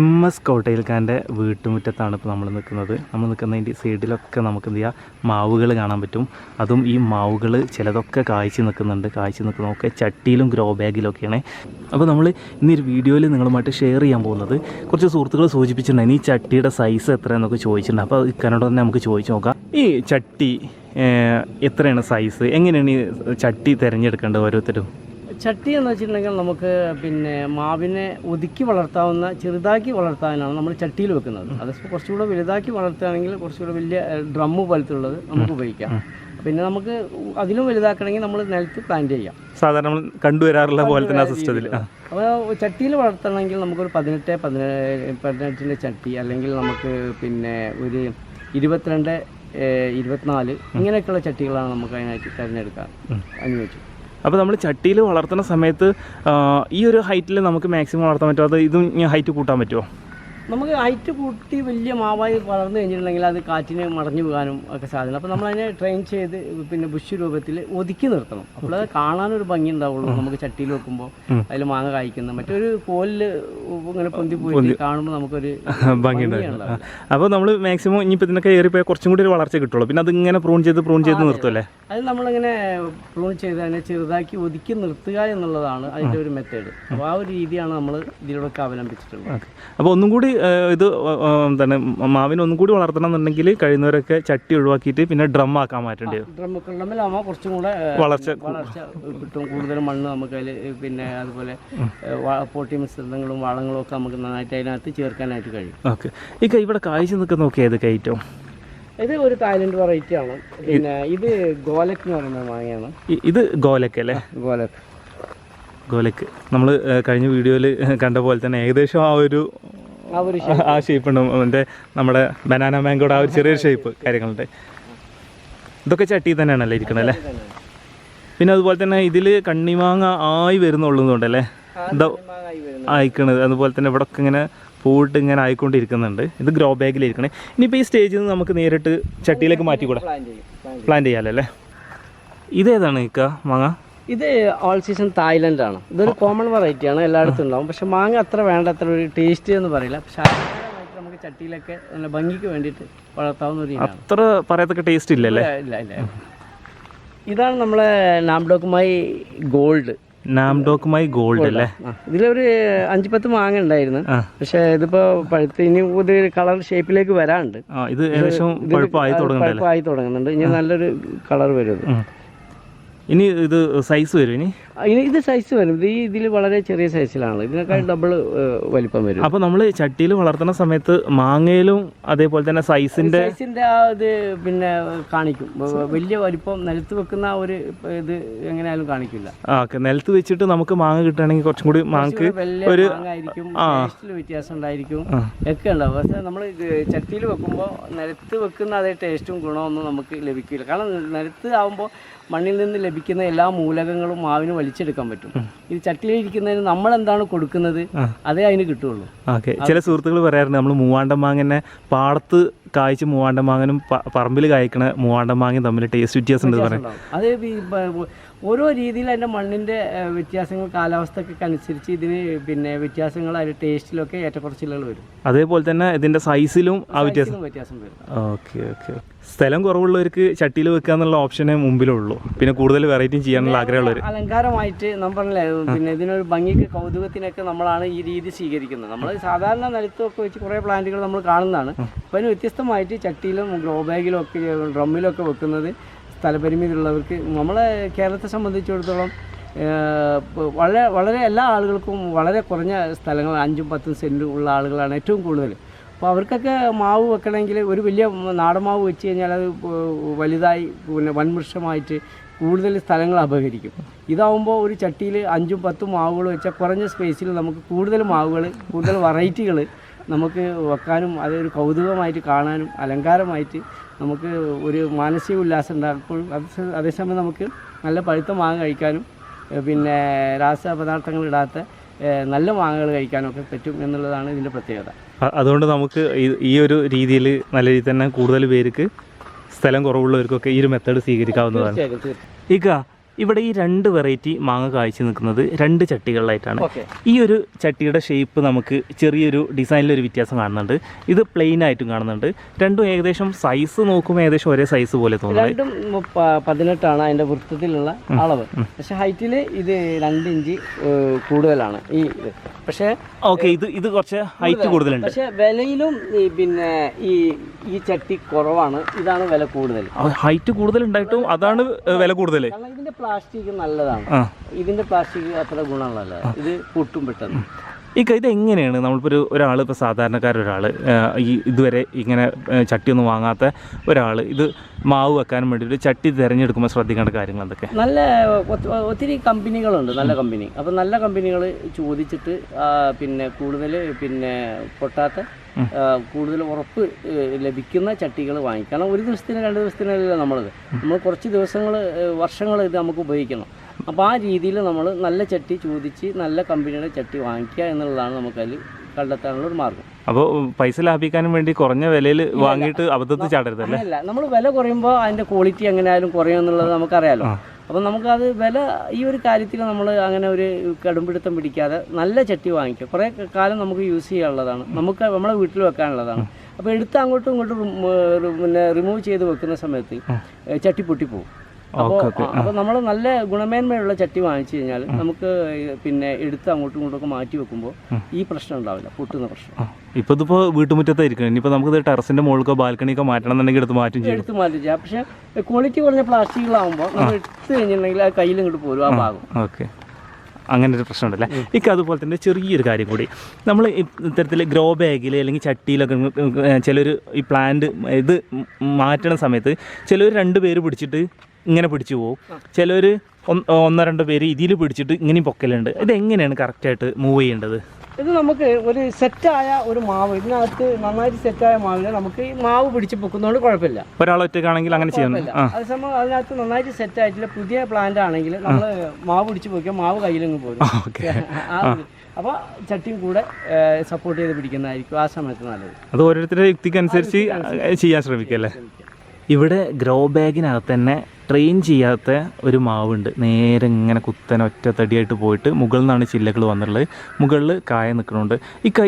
MS കോട്ടയിൽക്കാരൻ്റെ വീട്ടുമുറ്റത്താണ് ഇപ്പോൾ നമ്മൾ നിൽക്കുന്നത്. നമ്മൾ നിൽക്കുന്നതിൻ്റെ സൈഡിലൊക്കെ നമുക്ക് എന്ത് ചെയ്യുക, മാവുകൾ കാണാൻ പറ്റും. അതും ഈ മാവുകൾ ചിലതൊക്കെ കായ്ച്ച് നിൽക്കുന്നതൊക്കെ ചട്ടിയിലും ഗ്രോ ബാഗിലൊക്കെയാണ്. അപ്പോൾ നമ്മൾ ഇന്നൊരു വീഡിയോയിൽ നിങ്ങളുമായിട്ട് ഷെയർ ചെയ്യാൻ പോകുന്നത്, കുറച്ച് സുഹൃത്തുക്കൾ സൂചിപ്പിച്ചിട്ടുണ്ടായിരുന്നു ഈ ചട്ടിയുടെ സൈസ് എത്രയെന്നൊക്കെ ചോദിച്ചിട്ടുണ്ട്. അപ്പോൾ ഇക്കാനോട് തന്നെ നമുക്ക് ചോദിച്ചു നോക്കാം. ഈ ചട്ടി എത്രയാണ് സൈസ്, എങ്ങനെയാണ് ഈ ചട്ടി തിരഞ്ഞെടുക്കേണ്ടത് ഓരോരുത്തരും? ചട്ടി എന്ന് വെച്ചിട്ടുണ്ടെങ്കിൽ നമുക്ക് മാവിനെ ഒതുക്കി വളർത്താവുന്ന, ചെറുതാക്കി വളർത്താനാണ് നമ്മൾ ചട്ടിയിൽ വെക്കുന്നത്. അത് കുറച്ചുകൂടെ വലുതാക്കി വളർത്തുകയാണെങ്കിൽ കുറച്ചുകൂടെ വലിയ ഡ്രമ്മ് പോലത്തുള്ളത് നമുക്ക് ഉപയോഗിക്കാം. പിന്നെ നമുക്ക് അതിലും വലുതാക്കണമെങ്കിൽ നമ്മൾ നിലത്ത് പ്ലാന്റ് ചെയ്യാം, സാധാരണ നമ്മൾ കണ്ടുവരാറുള്ള പോലെ തന്നെ സിസ്റ്റത്തിൽ. അപ്പോൾ ചട്ടിയിൽ വളർത്തണമെങ്കിൽ നമുക്കൊരു 18 ചട്ടി, അല്ലെങ്കിൽ നമുക്ക് ഒരു 22, 24 ഇങ്ങനെയൊക്കെയുള്ള ചട്ടികളാണ് നമുക്ക് അതിനായിട്ട് തിരഞ്ഞെടുക്കാൻ അനുവദിച്ചു. അപ്പോൾ നമ്മൾ ചട്ടിയിൽ വളർത്തുന്ന സമയത്ത് ഈ ഒരു ഹൈറ്റിൽ നമുക്ക് മാക്സിമം വളർത്താൻ പറ്റുമോ, അത് ഇതും ഹൈറ്റ് കൂട്ടാൻ പറ്റുമോ? നമുക്ക് ഹൈറ്റ് കൂട്ടി വലിയ മാവായി വളർന്നു കഴിഞ്ഞിട്ടുണ്ടെങ്കിൽ അത് കാറ്റിന് മടഞ്ഞു പോകാനും ഒക്കെ സാധ്യത. അപ്പോൾ നമ്മളതിനെ ട്രെയിൻ ചെയ്ത് ബുഷ് രൂപത്തിൽ ഒതുക്കി നിർത്തണം. അപ്പോൾ അത് കാണാനൊരു ഭംഗി ഉണ്ടാവുള്ളൂ. നമുക്ക് ചട്ടിയിൽ വെക്കുമ്പോൾ അതിൽ മാങ്ങ കായ്ക്കുന്ന മറ്റൊരു കോലിൽ ഇങ്ങനെ പൊന്തി പോയി കാണുമ്പോൾ നമുക്കൊരു ഭംഗി ഉണ്ടാവും. അപ്പോൾ നമ്മൾ മാക്സിമം ഇനിയിപ്പോൾ ഇതിനൊക്കെ ഏറിപ്പോയാൽ കുറച്ചും കൂടി ഒരു വളർച്ച കിട്ടുള്ളൂ. പിന്നെ അതിങ്ങനെ പ്രൂൺ ചെയ്ത് നിർത്തുമല്ലേ? അത് നമ്മളിങ്ങനെ പ്രൂൺ ചെയ്ത് അതിനെ ചെറുതാക്കി ഒതുക്കി നിർത്തുക എന്നുള്ളതാണ് അതിൻ്റെ ഒരു മെത്തേഡ്. അപ്പോൾ ആ ഒരു രീതിയാണ് നമ്മൾ ഇതിലൂടെ അവലംബിച്ചിട്ടുള്ളത്. അപ്പോൾ ഒന്നും കൂടി ഇത് എന്താണ്, മാവിനെ ഒന്നും കൂടി വളർത്തണം എന്നുണ്ടെങ്കിൽ കഴിയുന്നവരൊക്കെ ചട്ടി ഒഴിവാക്കിയിട്ട് പിന്നെ ഡ്രം ആക്കാൻ മാറ്റേണ്ടി വരും. ഡ്രമ്മിലാകുമ്പോൾ കുറച്ചും കൂടെ വളർച്ച കിട്ടും. കൂടുതൽ മണ്ണ് നമുക്ക് അതിൽ, പിന്നെ അതുപോലെ പോട്ടി മിശ്രിതങ്ങളും വളങ്ങളും ഒക്കെ നമുക്ക് നന്നായിട്ട് അതിനകത്ത് ചേർക്കാനായിട്ട് കഴിയും. ഓക്കെ. ഈ ഇവിടെ കായ്ച്ചു നിൽക്കുന്ന നോക്കിയാൽ ഏത് കയറ്റം? ഇത് ഒരു തായ്ലൻഡ് വെറൈറ്റി ആണ്. പിന്നെ ഇത് ഗോലക്ക് എന്ന് പറയുന്ന മാങ്ങയാണ്. ഇത് ഗോലക്ക് അല്ലേ? ഗോലക്ക് നമ്മൾ കഴിഞ്ഞ വീഡിയോയിൽ കണ്ട പോലെ തന്നെ ഏകദേശം ആ ഷേപ്പ് ഉണ്ട്. നമ്മുടെ ബനാന മാങ്കോയുടെ ആ ഒരു ചെറിയൊരു ഷേപ്പ് കാര്യങ്ങളുണ്ട്. ഇതൊക്കെ ചട്ടി തന്നെയാണല്ലേ ഇരിക്കണല്ലേ? പിന്നെ അതുപോലെ തന്നെ ഇതിൽ കണ്ണിമാങ്ങ ആയി വരുന്നുള്ളതുകൊണ്ടല്ലേ ഇതാ അയക്കണത്. അതുപോലെ തന്നെ ഇവിടെ ഒക്കെ ഇങ്ങനെ പൂവിട്ട് ഇങ്ങനെ ആയിക്കൊണ്ടിരിക്കുന്നുണ്ട്. ഇത് ഗ്രോ ബാഗിലിരിക്കണേ. ഇനിയിപ്പോൾ ഈ സ്റ്റേജിൽ നിന്ന് നമുക്ക് നേരിട്ട് ചട്ടിയിലേക്ക് മാറ്റിക്കൂടെ? പ്ലാന്റ് ചെയ്യാമല്ലേ? ഇതേതാണ് ഇക്ക മാങ്ങ? ഇത് ഓൾ സീസൺ തായ്ലൻഡ് ആണ്. ഇതൊരു കോമൺ വെറൈറ്റി ആണ്, എല്ലായിടത്തും ഉണ്ടാവും. പക്ഷെ മാങ്ങ അത്ര വേണ്ടത്ര ഒരു ടേസ്റ്റ് എന്ന് പറയില്ല. പക്ഷെ നമുക്ക് ചട്ടിയിലൊക്കെ നല്ല ഭംഗിക്ക് വേണ്ടിയിട്ട് വളർത്താവുന്ന ഒരു അത്ര പറയത്തക്ക ടേസ്റ്റ് ഇല്ലല്ലേ? ഇല്ല. ഇതാണ് നമ്മളെ നാംഡോക്കുമായി ഗോൾഡ്. നാംഡോക്കുമായി ഗോൾഡ് അല്ലേ? ഇതിലൊരു 5-10 മാങ്ങ ഉണ്ടായിരുന്നു. പക്ഷെ ഇതിപ്പോ പഴുത്ത് ഇനി ഒരു കളർ ഷേപ്പിലേക്ക് വരാനുണ്ട്. ഇത് ഏകദേശം പഴുപ്പായി തുടങ്ങുന്നുണ്ട്. ഇനി നല്ലൊരു കളർ വരും. ഇനി ഇത് സൈസ് വരും? ഇത് സൈസ് വരും. ഇതിൽ വളരെ ചെറിയ സൈസിലാണ്. ഇതിനേക്കാൾ ഡബിൾ വലിപ്പം വരും. അപ്പോൾ നമ്മൾ ചട്ടിയിൽ വളർത്തുന്ന സമയത്ത് മാങ്ങയിലും അതേപോലെ തന്നെ സൈസിന്റെ ആ ഇത് പിന്നെ കാണിക്കും. വലിയ വലിപ്പം നിലത്ത് വെക്കുന്ന ഒരു ഇത് എങ്ങനെയാലും കാണിക്കില്ല. നിലത്ത് വെച്ചിട്ട് നമുക്ക് മാങ്ങ കിട്ടുകയാണെങ്കിൽ കുറച്ചും കൂടി മാങ്ങക്ക് ഒരു വ്യത്യാസം ഉണ്ടായിരിക്കും, ഒക്കെ ഉണ്ടാവും. പക്ഷേ നമ്മൾ ചട്ടിയിൽ വെക്കുമ്പോൾ നിലത്ത് വെക്കുന്ന അതേ ടേസ്റ്റും ഗുണമൊന്നും നമുക്ക് ലഭിക്കില്ല. കാരണം നിലത്ത് ആകുമ്പോൾ മണ്ണിൽ നിന്ന് ലഭിക്കുന്ന എല്ലാ മൂലകങ്ങളും മാവിന് വലിച്ചെടുക്കാൻ പറ്റും. ഇത് ചട്ടിയിലിരിക്കുന്നതിന് നമ്മൾ എന്താണ് കൊടുക്കുന്നത് അതേ അതിന് കിട്ടുള്ളൂ. ചില സുഹൃത്തുക്കൾ പറയാറുണ്ട്, നമ്മൾ മൂവാണ്ടൻ മാങ്ങനെ പാടത്ത് കായ്ച്ച് മൂവാണ്ടൻ മാങ്ങനും പറമ്പിൽ കായ്ക്കണ മൂവാണ്ടൻ മാങ്ങയും തമ്മിൽ ടേസ്റ്റ് വ്യത്യാസം ഉണ്ട് പറയാം. അത് ഓരോ രീതിയിൽ അതിൻ്റെ മണ്ണിൻ്റെ വ്യത്യാസങ്ങൾ, കാലാവസ്ഥയ്ക്ക് അനുസരിച്ച് ഇതിന് വ്യത്യാസങ്ങൾ അതിൻ്റെ ടേസ്റ്റിലൊക്കെ ഏറ്റക്കുറച്ചിലുകൾ വരും. അതേപോലെ തന്നെ ഇതിൻ്റെ സൈസിലും വ്യത്യാസം വരും. ഓക്കെ. സ്ഥലം കുറവുള്ളവർക്ക് ചട്ടിയിൽ വെക്കുക എന്നുള്ള ഓപ്ഷനേ മുമ്പിലുള്ളൂ. പിന്നെ കൂടുതൽ വെറൈറ്റി ചെയ്യാനുള്ള ആഗ്രഹമുള്ളവർ അലങ്കാരമായിട്ട് നമ്മൾ പറഞ്ഞില്ലേ, പിന്നെ ഇതിനൊരു ഭംഗിക്ക് കൗതുകത്തിനൊക്കെ നമ്മളാണ് ഈ രീതി സ്വീകരിക്കുന്നത്. നമ്മൾ സാധാരണ നിലത്തൊക്കെ വെച്ച് കുറേ പ്ലാന്റുകൾ നമ്മൾ കാണുന്നതാണ്. അപ്പോൾ അതിന് വ്യത്യസ്തമായിട്ട് ചട്ടിയിലും ഗ്രോ ബാഗിലും ഒക്കെ ഡ്രമ്മിലും ഒക്കെ വെക്കുന്നത് സ്ഥലപരിമിതി ഉള്ളവർക്ക്, നമ്മളെ കേരളത്തെ സംബന്ധിച്ചിടത്തോളം വളരെ എല്ലാ ആളുകൾക്കും വളരെ കുറഞ്ഞ സ്ഥലങ്ങൾ 5-10 സെൻറ്റ് ഉള്ള ആളുകളാണ് ഏറ്റവും കൂടുതൽ. അപ്പോൾ അവർക്കൊക്കെ മാവ് വെക്കണമെങ്കിൽ ഒരു വലിയ നാടൻ മാവ് വെച്ച് കഴിഞ്ഞാൽ അത് വലുതായി വൻവൃക്ഷമായിട്ട് കൂടുതൽ സ്ഥലങ്ങൾ അപഹരിക്കും. ഇതാവുമ്പോൾ ഒരു ചട്ടിയിൽ 5-10 മാവുകൾ വെച്ചാൽ കുറഞ്ഞ സ്പേസിൽ നമുക്ക് കൂടുതൽ മാവുകൾ, കൂടുതൽ വെറൈറ്റികൾ നമുക്ക് വെക്കാനും അതൊരു കൗതുകമായിട്ട് കാണാനും അലങ്കാരമായിട്ട് നമുക്ക് ഒരു മാനസിക ഉല്ലാസം ഉണ്ടാക്കുമ്പോഴും അതേസമയം നമുക്ക് നല്ല പഴുത്ത മാങ്ങ കഴിക്കാനും പിന്നെ രാസപദാർത്ഥങ്ങൾ ഇടാത്ത നല്ല മാങ്ങകൾ കഴിക്കാനൊക്കെ പറ്റും എന്നുള്ളതാണ് ഇതിൻ്റെ പ്രത്യേകത. അതുകൊണ്ട് നമുക്ക് ഈ ഒരു രീതിയിൽ നല്ല രീതിയിൽ തന്നെ കൂടുതൽ പേർക്ക് സ്ഥലം കുറവുള്ളവർക്കൊക്കെ ഈ ഒരു മെത്തേഡ് സ്വീകരിക്കാവുന്നതാണ്. ഇക്ക ഇവിടെ ഈ 2 വെറൈറ്റി മാങ്ങ കായ്ച്ചു നിൽക്കുന്നത് 2 ചട്ടികളിലായിട്ടാണ്. ഈ ഒരു ചട്ടിയുടെ ഷേപ്പ് നമുക്ക് ചെറിയൊരു ഡിസൈനിലൊരു വ്യത്യാസം കാണുന്നുണ്ട്. ഇത് പ്ലെയിൻ ആയിട്ടും കാണുന്നുണ്ട്. രണ്ടും ഏകദേശം സൈസ് നോക്കുമ്പോൾ ഏകദേശം ഒരേ സൈസ് പോലെ തോന്നുന്നത്. രണ്ടും 18 അതിൻ്റെ വൃത്തത്തിലുള്ള അളവ്. പക്ഷെ ഹൈറ്റിൽ ഇത് 2 ഇഞ്ച് കൂടുതലാണ് ഈ ഇത്. പക്ഷേ ഓക്കെ, ഇത് കുറച്ച് ഹൈറ്റ് കൂടുതലുണ്ട്. പക്ഷെ വിലയിലും പിന്നെ ഈ ചട്ടി കുറവാണ്. ഇതാണ് വില കൂടുതൽ. ഹൈറ്റ് കൂടുതലുണ്ടായിട്ടും അതാണ് വില കൂടുതൽ. കാരണം ഇതിന്റെ പ്ലാസ്റ്റിക് നല്ലതാണ്. ഇതിന്റെ പ്ലാസ്റ്റിക് അത്ര ഗുണമുള്ളതല്ല. ഇത് പൊട്ടും പെട്ടെന്ന്. ഇത് എങ്ങനെയാണ് നമ്മളിപ്പോൾ ഒരാൾ, ഇപ്പോൾ സാധാരണക്കാരൊരാൾ, ഇതുവരെ ഇങ്ങനെ ചട്ടിയൊന്നും വാങ്ങാത്ത ഒരാൾ ഇത് മാവ് വെക്കാനും വേണ്ടി ഒരു ചട്ടി തിരഞ്ഞെടുക്കുമ്പോൾ ശ്രദ്ധിക്കേണ്ട കാര്യങ്ങൾ എന്തൊക്കെ? നല്ല ഒത്തിരി കമ്പനികളുണ്ട്, നല്ല കമ്പനി. അപ്പോൾ നല്ല കമ്പനികൾ ചോദിച്ചിട്ട് പിന്നെ കൂടുതൽ പിന്നെ പൊട്ടാത്ത കൂടുതൽ ഉറപ്പ് ലഭിക്കുന്ന ചട്ടികൾ വാങ്ങിക്കണം. ഒരു ദിവസത്തിന് 2 ദിവസത്തിനല്ല നമ്മൾ കുറച്ച് ദിവസങ്ങൾ, വർഷങ്ങൾ ഇത് നമുക്ക് ഉപയോഗിക്കണം. അപ്പോൾ ആ രീതിയിൽ നമ്മൾ നല്ല ചട്ടി ചോദിച്ച് നല്ല കമ്പനിയുടെ ചട്ടി വാങ്ങിക്കുക എന്നുള്ളതാണ് നമുക്കതിൽ കണ്ടെത്താനുള്ള ഒരു മാർഗം. അപ്പോൾ പൈസ ലാഭിക്കാനും വേണ്ടി കുറഞ്ഞ വിലയിൽ വാങ്ങിയിട്ട് അബദ്ധത്തിൽ ചാടരുതല്ലേ? അല്ല, നമ്മൾ വില കുറയുമ്പോൾ അതിൻ്റെ ക്വാളിറ്റി എങ്ങനെയായാലും കുറയും എന്നുള്ളത് നമുക്കറിയാലോ. അപ്പം നമുക്കത് വില ഈ ഒരു കാര്യത്തിൽ നമ്മൾ അങ്ങനെ ഒരു കടുംപിടുത്തം പിടിക്കാതെ നല്ല ചട്ടി വാങ്ങിക്കുക. കുറേ കാലം നമുക്ക് യൂസ് ചെയ്യാനുള്ളതാണ്, നമുക്ക് നമ്മളെ വീട്ടിൽ വെക്കാനുള്ളതാണ്. അപ്പോൾ എടുത്ത് അങ്ങോട്ടും ഇങ്ങോട്ടും പിന്നെ റിമൂവ് ചെയ്ത് വെക്കുന്ന സമയത്ത് ചട്ടി പൊട്ടിപ്പോവും. അപ്പോൾ നമ്മൾ നല്ല ഗുണമേന്മയുള്ള ചട്ടി വാങ്ങിച്ചു കഴിഞ്ഞാൽ നമുക്ക് പിന്നെ എടുത്ത് അങ്ങോട്ടും ഇങ്ങോട്ടൊക്കെ മാറ്റി വെക്കുമ്പോൾ ഈ പ്രശ്നം ഉണ്ടാവില്ല, പൊട്ടുന്ന പ്രശ്നം. ഇപ്പോൾ ഇതിപ്പോൾ വീട്ടുമുറ്റത്തായിരിക്കും. ഇനിയിപ്പോൾ നമുക്ക് ടെറസിൻ്റെ മുകളിലോ ബാൽക്കണിയൊക്കെ മാറ്റണം എന്നുണ്ടെങ്കിൽ എടുത്ത് മാറ്റും ചെയ്യാം. പക്ഷേ ക്വാളിറ്റി കുറഞ്ഞ പ്ലാസ്റ്റിക്കുകളാകുമ്പോൾ നമ്മൾ എടുത്ത് കഴിഞ്ഞിട്ടുണ്ടെങ്കിൽ ആ കയ്യിൽ ഇങ്ങോട്ട് പോരും ആ ഭാഗം. ഓക്കെ, അങ്ങനെ ഒരു പ്രശ്നമുണ്ടല്ലേ. അതുപോലെ തന്നെ ചെറിയൊരു കാര്യം കൂടി, നമ്മൾ ഇത്തരത്തിൽ ഗ്രോ ബാഗിൽ അല്ലെങ്കിൽ ചട്ടിയിലൊക്കെ ചിലർ ഈ പ്ലാന്റ് ഇത് മാറ്റണ സമയത്ത് ചിലർ 2 പേര് പിടിച്ചിട്ട് ഇങ്ങനെ പിടിച്ചു പോകും, ചിലർ 1-2 പേര് ഇതിൽ പിടിച്ചിട്ട് ഇങ്ങനെയും പൊക്കലുണ്ട്. ഇതെങ്ങനെയാണ് കറക്റ്റായിട്ട് മൂവ് ചെയ്യേണ്ടത്? ഇത് നമുക്ക് ഒരു സെറ്റായ ഒരു മാവ്, ഇതിനകത്ത് നന്നായിട്ട് സെറ്റായ മാവിനെ നമുക്ക് ഈ മാവ് പിടിച്ച് പൊക്കുന്നതുകൊണ്ട് കുഴപ്പമില്ല. ഒരാളൊറ്റക്കാണെങ്കിൽ അങ്ങനെ ചെയ്യണം. അതേസമയം അതിനകത്ത് നന്നായിട്ട് സെറ്റായിട്ടില്ല പുതിയ പ്ലാന്റ് ആണെങ്കിൽ നമ്മൾ മാവ് പിടിച്ച് പൊക്കിയാൽ മാവ് കയ്യിലങ്ങ് പോരും. അപ്പോൾ ചട്ടിയും കൂടെ സപ്പോർട്ട് ചെയ്ത് പിടിക്കുന്നതായിരിക്കും ആ സമയത്ത് നല്ലത്. അത് ഓരോരുത്തരുടെ യുക്തിക്കനുസരിച്ച് ചെയ്യാൻ ശ്രമിക്കല്ലേ. ഇവിടെ ഗ്രോ ബാഗിനകത്ത് തന്നെ ട്രെയിൻ ചെയ്യാത്ത ഒരു മാവുണ്ട്. നേരെ ഇങ്ങനെ കുത്തനെ ഒറ്റ തടിയായിട്ട് പോയിട്ട് മുകളിൽ നിന്നാണ് ചില്ലകൾ വന്നിട്ടുള്ളത്. മുകളിൽ കായ നിൽക്കുന്നുണ്ട്.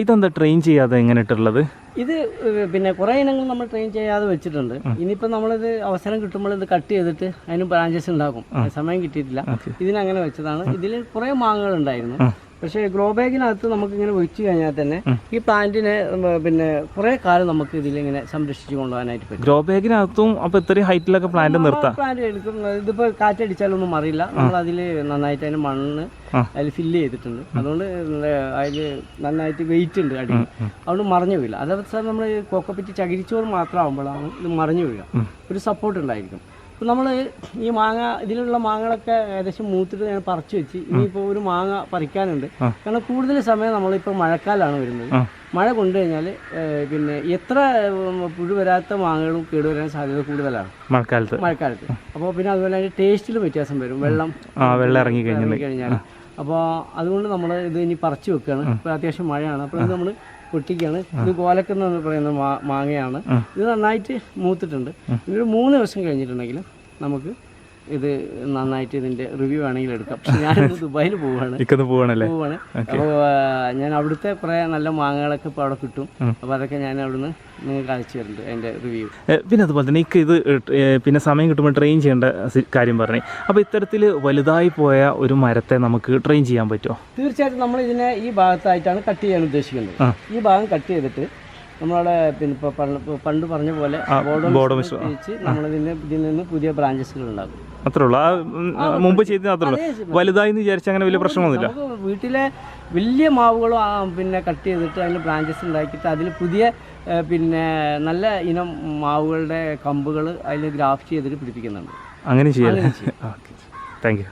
ഇതെന്താ ട്രെയിൻ ചെയ്യാതെ എങ്ങനെ ഇട്ടുള്ളത്? ഇത് പിന്നെ കുറേ ഇനങ്ങൾ നമ്മൾ ട്രെയിൻ ചെയ്യാതെ വെച്ചിട്ടുണ്ട്. ഇനിയിപ്പോൾ നമ്മളിത് അവസരം കിട്ടുമ്പോൾ ഇത് കട്ട് ചെയ്തിട്ട് അതിന് ബ്രാഞ്ചസ് ഉണ്ടാക്കും. സമയം കിട്ടിയിട്ടില്ല, ഇതിനങ്ങനെ വെച്ചതാണ്. ഇതിൽ കുറേ മാങ്ങകൾ ഉണ്ടായിരുന്നു. പക്ഷേ ഗ്രോ ബാഗിനകത്ത് നമുക്കിങ്ങനെ വെച്ച് കഴിഞ്ഞാൽ തന്നെ ഈ പ്ലാന്റിനെ പിന്നെ കുറേ കാലം നമുക്ക് ഇതിലിങ്ങനെ സംരക്ഷിച്ച് കൊണ്ടുപോകാനായിട്ട് പറ്റും. ഗ്രോ ബാഗിനകത്തും അപ്പോൾ ഇത്രയും ഹൈറ്റിലൊക്കെ പ്ലാന്റ് നിർത്താം. പ്ലാന്റ് എടുക്കും. ഇതിപ്പോൾ കാറ്റടിച്ചാലൊന്നും അറിയില്ല. നമ്മൾ അതിൽ നന്നായിട്ട് അതിന് മണ്ണ് അതിൽ ഫില്ല് ചെയ്തിട്ടുണ്ട്. അതുകൊണ്ട് അതിൽ നന്നായിട്ട് വെയിറ്റ് ഉണ്ട് അടി, അതുകൊണ്ട് മറിഞ്ഞു വീഴില്ല. അതേപോലെ നമ്മൾ കൊക്കപ്പിറ്റ് ചകിരിച്ചോറ് മാത്രമാകുമ്പോഴാണ് ഇത് മറിഞ്ഞു വീഴുക. ഒരു സപ്പോർട്ട് ഉണ്ടായിരിക്കും. അപ്പോൾ നമ്മൾ ഈ മാങ്ങ, ഇതിലുള്ള മാങ്ങകളൊക്കെ ഏകദേശം മൂത്തിട്ട് ഞാൻ പറിച്ചു വെച്ച് ഇനിയിപ്പോൾ ഒരു മാങ്ങ പറിക്കാനുണ്ട്. കാരണം കൂടുതൽ സമയം നമ്മളിപ്പോൾ മഴക്കാലമാണ് വരുന്നത്. മഴ കൊണ്ടു കഴിഞ്ഞാൽ പിന്നെ എത്ര പുഴു വരാത്ത മാങ്ങകളും കേടുവരാൻ സാധ്യത കൂടുതലാണ് മഴക്കാലത്ത്. അപ്പോൾ പിന്നെ അതുപോലെ അതിൻ്റെ ടേസ്റ്റിലും വ്യത്യാസം വരും, വെള്ളം ഇറങ്ങി കഴിഞ്ഞാൽ. അപ്പോൾ അതുകൊണ്ട് നമ്മൾ ഇത് ഇനി പറിച്ചു വെക്കുകയാണ്. ഇപ്പോൾ അത്യാവശ്യം മഴയാണ്. അപ്പോൾ ഇത് നമ്മൾ പൊട്ടിക്കുകയാണ്. ഇത് കോലക്കെന്ന് പറയുന്ന മാങ്ങയാണ്. ഇത് നന്നായിട്ട് മൂത്തിട്ടുണ്ട്. ഇതൊരു 3 ദിവസം കഴിഞ്ഞിട്ടുണ്ടെങ്കിൽ നമുക്ക് ഇത് നന്നായിട്ട് ഇതിൻ്റെ റിവ്യൂ വേണമെങ്കിൽ എടുക്കാം. പക്ഷെ ഞാനിത് ദുബായിൽ പോവാണ്. അപ്പോൾ ഞാൻ അവിടുത്തെ കുറേ നല്ല മാങ്ങകളൊക്കെ ഇപ്പോൾ അവിടെ കിട്ടും. അപ്പോൾ അതൊക്കെ ഞാൻ അവിടുന്ന് നിങ്ങൾക്ക് അയച്ചു തരുന്നുണ്ട് അതിൻ്റെ റിവ്യൂ. പിന്നെ അതുപോലെ തന്നെ ഇത് പിന്നെ സമയം കിട്ടുമ്പോൾ ട്രെയിൻ ചെയ്യേണ്ട കാര്യം പറഞ്ഞു. അപ്പോൾ ഇത്തരത്തിൽ വലുതായി പോയ ഒരു മരത്തെ നമുക്ക് ട്രെയിൻ ചെയ്യാൻ പറ്റുമോ? തീർച്ചയായിട്ടും. നമ്മൾ ഇതിനെ ഈ ഭാഗത്തായിട്ടാണ് കട്ട് ചെയ്യാൻ ഉദ്ദേശിക്കുന്നത്. ഈ ഭാഗം കട്ട് ചെയ്തിട്ട് നമ്മളവിടെ പിന്നെ ഇപ്പോൾ പണ്ട് പറഞ്ഞ പോലെ ബോർഡ് വെച്ച് ഇതിൽ നിന്ന് പുതിയ ബ്രാഞ്ചസുകൾ ഉണ്ടാകും. അത്രേ ഉള്ളൂ. മുമ്പ് ചെയ്തത് അത്രേ ഉള്ളൂ. വലുതായി എന്ന് വിചാരിച്ചാൽ അങ്ങനെ വലിയ പ്രശ്നമൊന്നുമില്ല. വീട്ടിലെ വലിയ മാവുകളും പിന്നെ കട്ട് ചെയ്തിട്ട് അതിന് ബ്രാഞ്ചസ് ഉണ്ടാക്കിയിട്ട് അതിൽ പുതിയ പിന്നെ നല്ല ഇനം മാവുകളുടെ കമ്പുകൾ അതിൽ ഗ്രാഫ്റ്റ് ചെയ്തിട്ട് പിടിപ്പിക്കുന്നുണ്ട്. അങ്ങനെ ചെയ്യാം. Thank you.